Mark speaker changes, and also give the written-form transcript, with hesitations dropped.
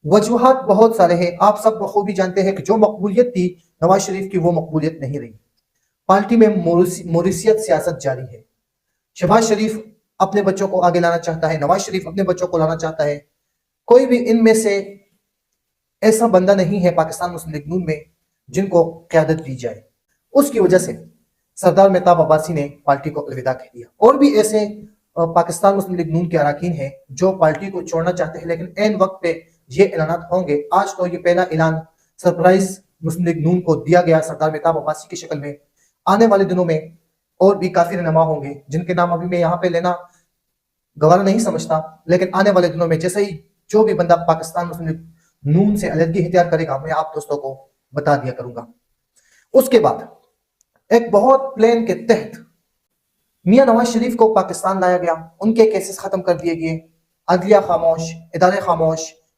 Speaker 1: वजूहात बहुत सारे हैं, आप सब बखूबी जानते हैं कि जो मकबूलियत थी नवाज शरीफ की वो मकबूलियत नहीं रही। पार्टी में मोरिसियत सियासत जारी है। शहबाज शरीफ अपने बच्चों को आगे लाना चाहता है, नवाज शरीफ अपने बच्चों को लाना चाहता है। कोई भी इनमें से ऐसा बंदा नहीं है पाकिस्तान मुस्लिम लीग नून में जिनको क़यादत दी जाए। उसकी वजह से सरदार मेहताब अब्बासी ने पार्टी को अलविदा कह दिया। और भी ऐसे पाकिस्तान मुस्लिम लीग नून के अरकान हैं जो पार्टी को छोड़ना चाहते हैं, लेकिन ऐन वक्त पे ये ऐलान होंगे। आज तो ये पहला ऐलान सरप्राइज मुस्लिम लीग नून को दिया गया सरदार मेहताब अब्बासी की शक्ल में। आने वाले दिनों में और भी काफी रहनुमा होंगे जिनके नाम अभी मैं यहाँ पे लेना गवारा नहीं समझता, लेकिन आने वाले दिनों में जैसे ही जो भी बंदा पाकिस्तान मुस्लिम लीग नून से अलहदगी इख्तियार करेगा मैं आप दोस्तों को बता दिया करूंगा। उसके बाद एक बहुत प्लान के तहत मियां नवाज शरीफ को पाकिस्तान लाया गया, उनके केसेस खत्म कर दिए गए, अदलिया खामोश, इदारे खामोश,